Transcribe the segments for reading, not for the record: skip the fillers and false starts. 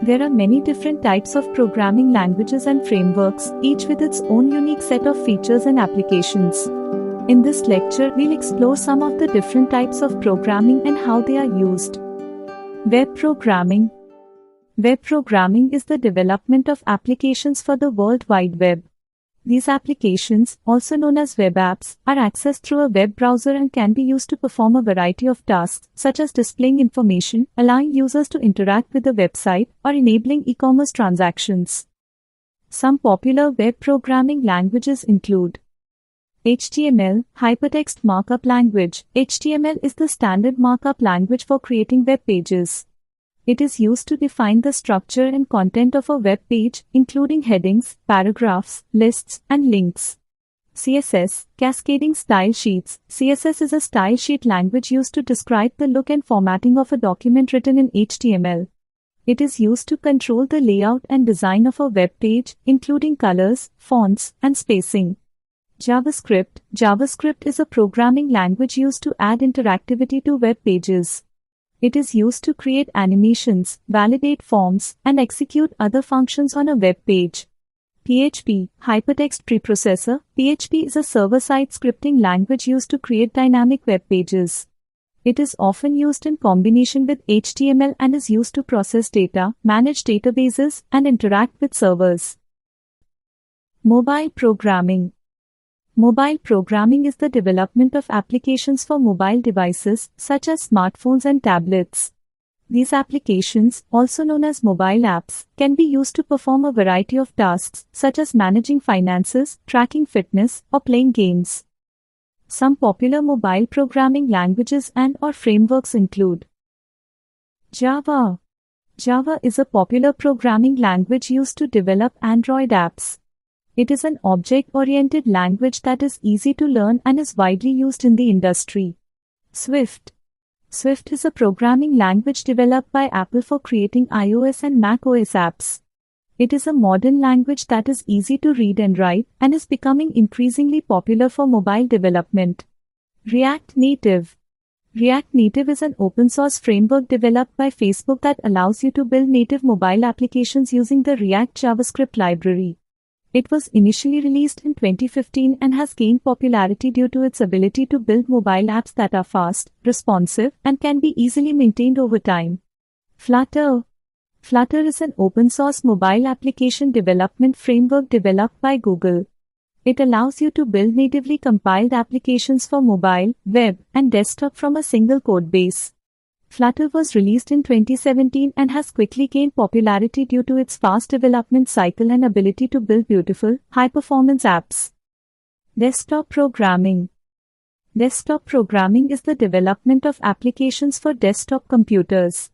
There are many different types of programming languages and frameworks, each with its own unique set of features and applications. In this lecture, we'll explore some of the different types of programming and how they are used. Web programming. Web programming is the development of applications for the World Wide Web. These applications, also known as web apps, are accessed through a web browser and can be used to perform a variety of tasks, such as displaying information, allowing users to interact with the website, or enabling e-commerce transactions. Some popular web programming languages include HTML, Hypertext Markup Language. HTML is the standard markup language for creating web pages. It is used to define the structure and content of a web page, including headings, paragraphs, lists, and links. CSS, Cascading Style Sheets. CSS is a style sheet language used to describe the look and formatting of a document written in HTML. It is used to control the layout and design of a web page, including colors, fonts, and spacing. JavaScript. JavaScript is a programming language used to add interactivity to web pages. It is used to create animations, validate forms, and execute other functions on a web page. PHP, Hypertext Preprocessor. PHP is a server-side scripting language used to create dynamic web pages. It is often used in combination with HTML and is used to process data, manage databases, and interact with servers. Mobile programming. Mobile programming is the development of applications for mobile devices, such as smartphones and tablets. These applications, also known as mobile apps, can be used to perform a variety of tasks, such as managing finances, tracking fitness, or playing games. Some popular mobile programming languages and/or frameworks include Java. Java is a popular programming language used to develop Android apps. It is an object-oriented language that is easy to learn and is widely used in the industry. Swift. Swift is a programming language developed by Apple for creating iOS and macOS apps. It is a modern language that is easy to read and write and is becoming increasingly popular for mobile development. React Native. React Native is an open-source framework developed by Facebook that allows you to build native mobile applications using the React JavaScript library. It was initially released in 2015 and has gained popularity due to its ability to build mobile apps that are fast, responsive, and can be easily maintained over time. Flutter. Flutter is an open-source mobile application development framework developed by Google. It allows you to build natively compiled applications for mobile, web, and desktop from a single codebase. Flutter was released in 2017 and has quickly gained popularity due to its fast development cycle and ability to build beautiful, high-performance apps. Desktop programming. Desktop programming is the development of applications for desktop computers.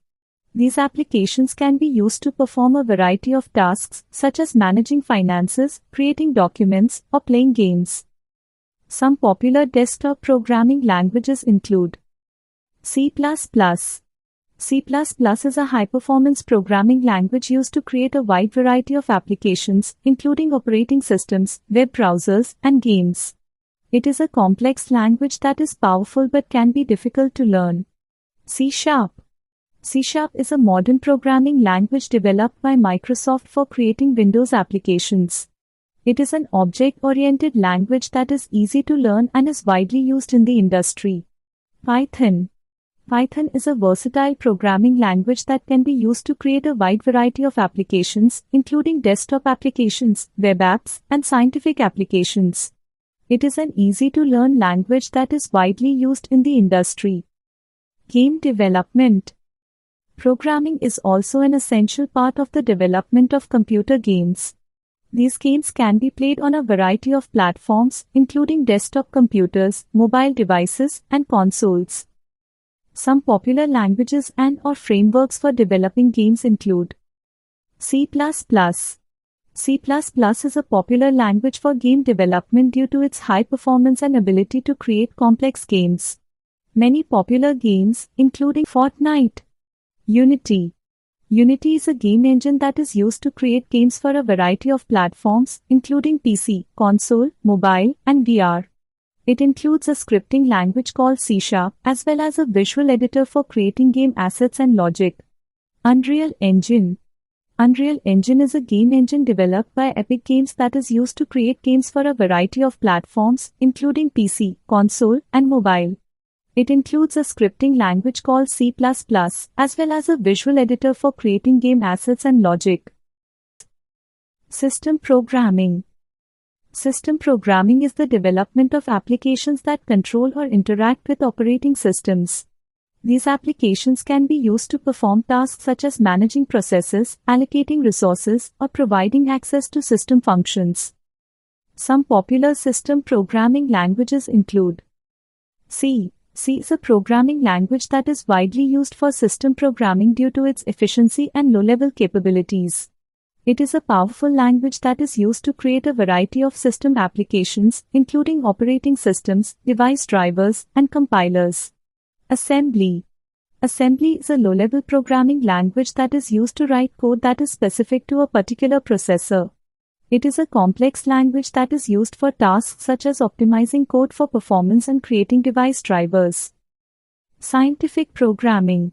These applications can be used to perform a variety of tasks, such as managing finances, creating documents, or playing games. Some popular desktop programming languages include C++. C++ is a high-performance programming language used to create a wide variety of applications, including operating systems, web browsers, and games. It is a complex language that is powerful but can be difficult to learn. C#. C# is a modern programming language developed by Microsoft for creating Windows applications. It is an object-oriented language that is easy to learn and is widely used in the industry. Python. Python is a versatile programming language that can be used to create a wide variety of applications, including desktop applications, web apps, and scientific applications. It is an easy-to-learn language that is widely used in the industry. Game development. Programming is also an essential part of the development of computer games. These games can be played on a variety of platforms, including desktop computers, mobile devices, and consoles. Some popular languages and/or frameworks for developing games include C++. C++ is a popular language for game development due to its high performance and ability to create complex games. Many popular games, including Fortnite. Unity. Unity is a game engine that is used to create games for a variety of platforms, including PC, console, mobile, and VR. It includes a scripting language called C#, as well as a visual editor for creating game assets and logic. Unreal Engine. Unreal Engine is a game engine developed by Epic Games that is used to create games for a variety of platforms, including PC, console, and mobile. It includes a scripting language called C++, as well as a visual editor for creating game assets and logic. System programming. System programming is the development of applications that control or interact with operating systems. These applications can be used to perform tasks such as managing processes, allocating resources, or providing access to system functions. Some popular system programming languages include C. C is a programming language that is widely used for system programming due to its efficiency and low-level capabilities. It is a powerful language that is used to create a variety of system applications, including operating systems, device drivers, and compilers. Assembly. Assembly is a low-level programming language that is used to write code that is specific to a particular processor. It is a complex language that is used for tasks such as optimizing code for performance and creating device drivers. Scientific programming.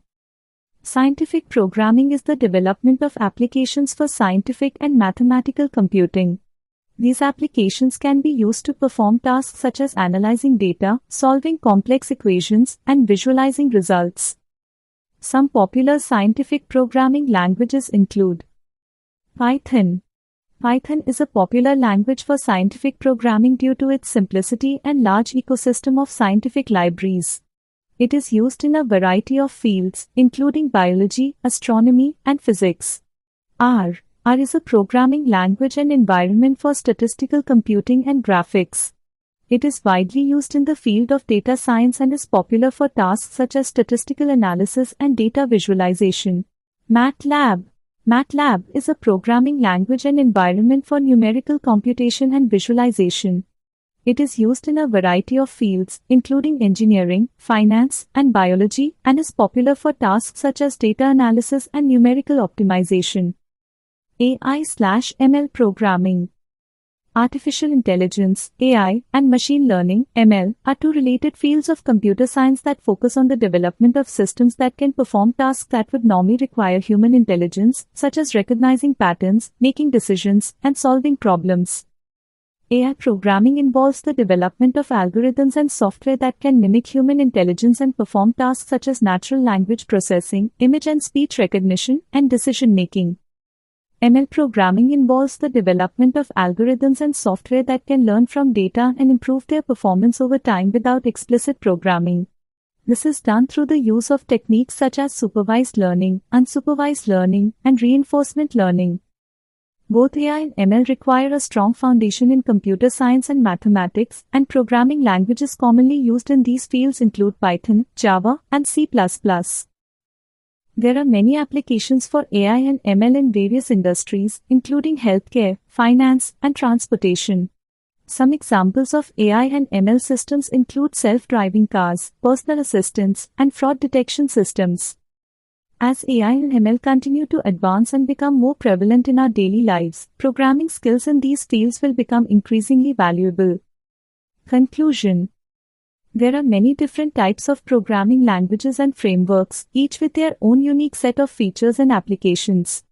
Scientific programming is the development of applications for scientific and mathematical computing. These applications can be used to perform tasks such as analyzing data, solving complex equations, and visualizing results. Some popular scientific programming languages include Python. Python is a popular language for scientific programming due to its simplicity and large ecosystem of scientific libraries. It is used in a variety of fields, including biology, astronomy, and physics. R. R is a programming language and environment for statistical computing and graphics. It is widely used in the field of data science and is popular for tasks such as statistical analysis and data visualization. MATLAB. MATLAB is a programming language and environment for numerical computation and visualization. It is used in a variety of fields, including engineering, finance, and biology, and is popular for tasks such as data analysis and numerical optimization. AI/ML programming. Artificial intelligence, AI, and machine learning, ML, are two related fields of computer science that focus on the development of systems that can perform tasks that would normally require human intelligence, such as recognizing patterns, making decisions, and solving problems. AI programming involves the development of algorithms and software that can mimic human intelligence and perform tasks such as natural language processing, image and speech recognition, and decision-making. ML programming involves the development of algorithms and software that can learn from data and improve their performance over time without explicit programming. This is done through the use of techniques such as supervised learning, unsupervised learning, and reinforcement learning. Both AI and ML require a strong foundation in computer science and mathematics, and programming languages commonly used in these fields include Python, Java, and C++. There are many applications for AI and ML in various industries, including healthcare, finance, and transportation. Some examples of AI and ML systems include self-driving cars, personal assistants, and fraud detection systems. As AI and ML continue to advance and become more prevalent in our daily lives, programming skills in these fields will become increasingly valuable. Conclusion. There are many different types of programming languages and frameworks, each with their own unique set of features and applications.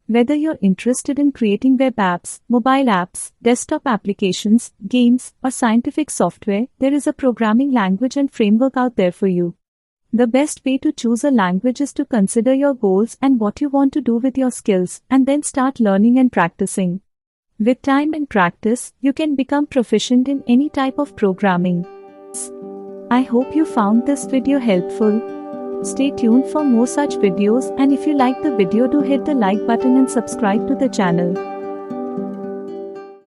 Whether you're interested in creating web apps, mobile apps, desktop applications, games, or scientific software, there is a programming language and framework out there for you. The best way to choose a language is to consider your goals and what you want to do with your skills, and then start learning and practicing. With time and practice, you can become proficient in any type of programming. I hope you found this video helpful. Stay tuned for more such videos, and if you like the video, do hit the like button and subscribe to the channel.